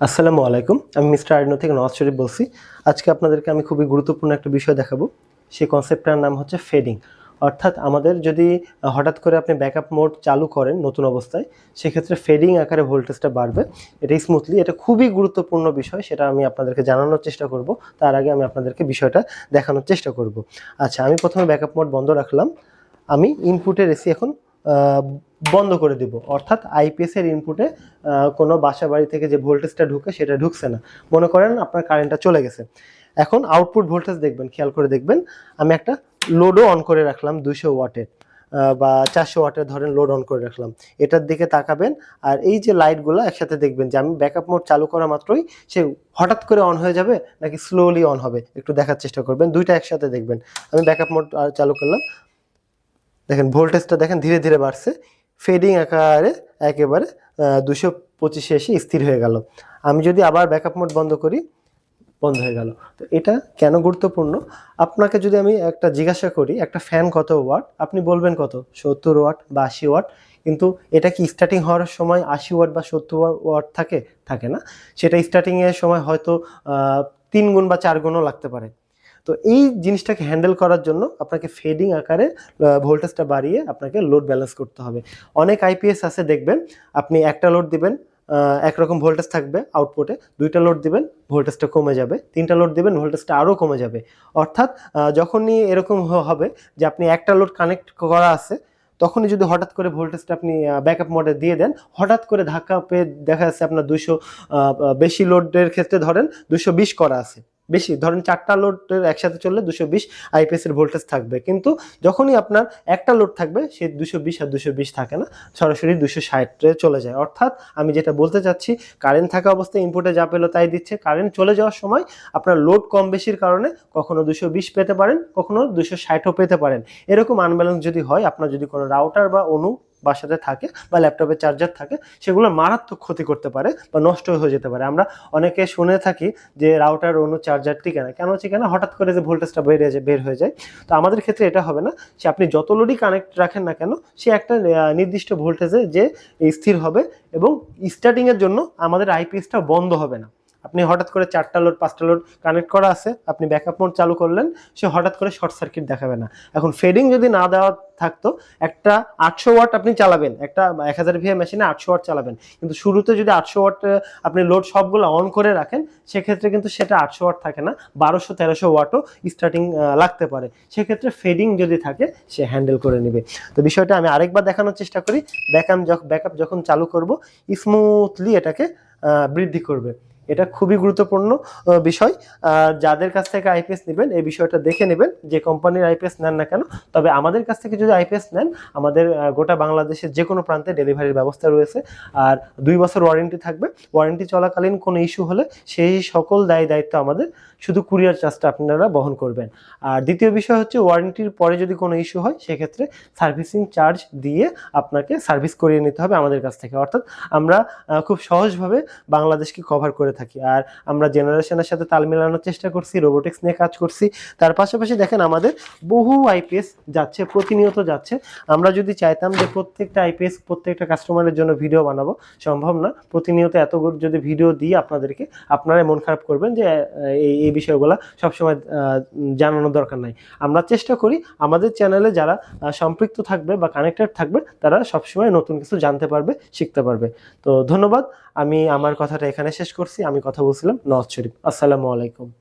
আসসালামু আলাইকুম। আমি মিস্টার আরিনো থেকে নওয়াজ শরীফ বলছি। আজকে আপনাদেরকে আমি খুবই গুরুত্বপূর্ণ একটা বিষয় দেখাবো। সেই কনসেপ্টটার নাম হচ্ছে ফেডিং। অর্থাৎ আমাদের যদি হঠাৎ করে আপনি ব্যাকআপ মোড চালু করেন নতুন অবস্থায়, সেক্ষেত্রে ফেডিং আকারে ভোল্টেজটা বাড়বে। এটা স্মুথলি, এটা খুবই গুরুত্বপূর্ণ বিষয়, সেটা আমি আপনাদেরকে জানানোর চেষ্টা করব। তার আগে আমি আপনাদেরকে বিষয়টা দেখানোর চেষ্টা করব। আচ্ছা, আমি প্রথমে ব্যাকআপ মোড বন্ধ রাখলাম। আমি ইনপুটের এসি এখন বন্ধ করে দিব, অর্থাৎ আইপিএস এর ইনপুটে কোনো বাসা বাড়ি থেকে যে ভোল্টেজটা ঢুকে সেটা ঢুকছে না। মনে করেন আপনার কারেন্টটা চলে গেছে। এখন আউটপুট ভোল্টেজ দেখবেন, খেয়াল করে দেখবেন। আমি একটা লোডও অন করে রাখলাম 200 ওয়াটের বা 400 ওয়াটের ধরেন লোড অন করে রাখলাম। এটার দিকে তাকাবেন আর এই যে লাইটগুলো একসাথে দেখবেন যে আমি ব্যাকআপ মোড চালু করা মাত্রই সে হঠাৎ করে অন হয়ে যাবে নাকি স্লোলি অন হবে, একটু দেখার চেষ্টা করবেন। দুইটা একসাথে দেখবেন। আমি ব্যাকআপ মোড চালু করলাম, দেখেন ভোল্টেজটা দেখেন ধীরে ধীরে বাড়ছে, ফেডিং আকারে একেবারে 225 এসে স্থির হয়ে গেল। আমি যদি আবার ব্যাকআপ মোড বন্ধ করি, বন্ধ হয়ে গেল। তো এটা কেন গুরুত্বপূর্ণ? আপনাকে যদি আমি একটা জিজ্ঞাসা করি একটা ফ্যান কত ওয়াট, আপনি বলবেন কত, 70 ওয়াট বা 80 ওয়াট। কিন্তু এটা কি স্টার্টিং হওয়ার সময় 80 ওয়াট বা 70 ওয়াট থাকে? থাকে না। সেটা স্টার্টিংয়ের সময় হয়তো 3 গুণ বা 4 গুণও লাগতে পারে। তো এই জিনিসটাকে হ্যান্ডেল করার জন্য আপনাকে ফেডিং আকারে ভোল্টেজটা বাড়িয়ে আপনাকে লোড ব্যালেন্স করতে হবে। অনেক আইপিএস আছে, দেখবেন আপনি একটা লোড দিবেন, একরকম ভোল্টেজ থাকবে আউটপুটে, দুইটা লোড দিবেন ভোল্টেজটা কমে যাবে, তিনটা লোড দিবেন ভোল্টেজটা আরও কমে যাবে। অর্থাৎ যখনই এরকম হবে যে আপনি একটা লোড কানেক্ট করা আছে, তখনই যদি হঠাৎ করে ভোল্টেজটা আপনি ব্যাকআপ মোডে দিয়ে দেন, হঠাৎ করে ধাক্কা পেয়ে দেখা যাচ্ছে আপনার 200 বেশি লোডের ক্ষেত্রে ধরেন 220 করা আছে, বেশি ধরেন 4টা লোডের একসাথে চললে 220 আইপিএস এর ভোল্টেজ থাকবে। কিন্তু যখনই আপনার একটা লোড থাকবে সে 220 আর 220 থাকে না, সরাসরি 260 চলে যায়। অর্থাৎ আমি যেটা বলতে চাচ্ছি, কারেন্ট থাকা অবস্থায় ইনপুটে যা পেলো তাই দিচ্ছে, কারেন্ট চলে যাওয়ার সময় আপনার লোড কম বেশির কারণে কখনো 220 পেতে পারেন, কখনো 260ও পেতে পারেন। এরকম আনব্যালেন্স যদি হয়, আপনার যদি কোনো রাউটার বা অনু বাসাতে থাকে বা ল্যাপটপে চার্জার থাকে, সেগুলো মারাত্মক ক্ষতি করতে পারে বা নষ্ট হয়ে যেতে পারে। আমরা অনেকে শুনে থাকি যে রাউটার অনু চার্জার টিকে না, কেন টিকে না? হঠাৎ করে যে ভোল্টেজটা বের হয়ে যায়। তো আমাদের ক্ষেত্রে এটা হবে না, সে আপনি যত লোডই কানেক্ট রাখেন না কেন, সে একটা নির্দিষ্ট ভোল্টেজে যে স্থির হবে এবং স্টার্টিংয়ের জন্য আমাদের আইপিএসটা বন্ধ হবে না। আপনি হঠাৎ করে 4টা লোড 5টা লোড কানেক্ট করা আছে, আপনি ব্যাকআপ মোড চালু করলেন, সে হঠাৎ করে শর্ট সার্কিট দেখাবে না। এখন ফেডিং যদি না দেওয়া থাকতো, একটা 800 ওয়াট আপনি চালাবেন, একটা 1000 ভিএ মেশিনে 800 ওয়াট চালাবেন, কিন্তু শুরুতে যদি 800 ওয়াট আপনি লোড সবগুলো অন করে রাখেন, সেক্ষেত্রে কিন্তু সেটা 800 ওয়াট থাকে না, 1200-1300 ওয়াটও স্টার্টিং লাগতে পারে। সেক্ষেত্রে ফেডিং যদি থাকে, সে হ্যান্ডেল করে নেবে। তো বিষয়টা আমি আরেকবার দেখানোর চেষ্টা করি। ব্যাকআপ যখন চালু করব, স্মুথলি এটাকে বৃদ্ধি করবে। এটা খুবই গুরুত্বপূর্ণ বিষয়। যাদের কাছ থেকে আইপিএস নেবেন, এই বিষয়টা দেখে নেবেন, যে কোম্পানির আইপিএস নেন না কেন। তবে আমাদের কাছ থেকে যদি আইপিএস নেন, আমাদের গোটা বাংলাদেশের যে কোনো প্রান্তে ডেলিভারির ব্যবস্থা রয়েছে। আর 2 বছর ওয়ারেন্টি থাকবে। ওয়ারেন্টি চলাকালীন কোনো ইস্যু হলে সেই সকল দায়িত্ব আমাদের, শুধু কুরিয়ার চার্জটা আপনারা বহন করবেন। আর দ্বিতীয় বিষয় হচ্ছে, ওয়ারেন্টির পরে যদি কোনো ইস্যু হয়, সেক্ষেত্রে সার্ভিসিং চার্জ দিয়ে আপনাকে সার্ভিস করিয়ে নিতে হবে আমাদের কাছ থেকে। অর্থাৎ আমরা খুব সহজভাবে বাংলাদেশকে কভার করে থাকি। আর আমরা জেনারেশনের সাথে তাল মেলানোর চেষ্টা করছি, রোবোটিক্স নিয়ে কাজ করছি। তার পাশাপাশি দেখেন আমাদের বহু আইপিএস যাচ্ছে, প্রতিনিয়ত যাচ্ছে। আমরা যদি চাইতাম যে প্রত্যেকটা আইপিএস প্রত্যেকটা কাস্টমারের জন্য ভিডিও বানাবো, সম্ভব না। প্রতিনিয়ত এত যদি ভিডিও দিই আপনাদেরকে, আপনারাই মন খারাপ করবেন যে এই বিষয়গুলো সবসময় জানানোর দরকার নাই। আমরা চেষ্টা করি আমাদের চ্যানেলে যারা সম্পৃক্ত থাকবে বা কানেক্টেড থাকবে, তারা সবসময় নতুন কিছু জানতে পারবে, শিখতে পারবে। তো ধন্যবাদ। আমি আমার কথাটা এখানে শেষ করছি। আমি কথা বলছিলাম নওয়াজ শরীফ। আসসালামু আলাইকুম।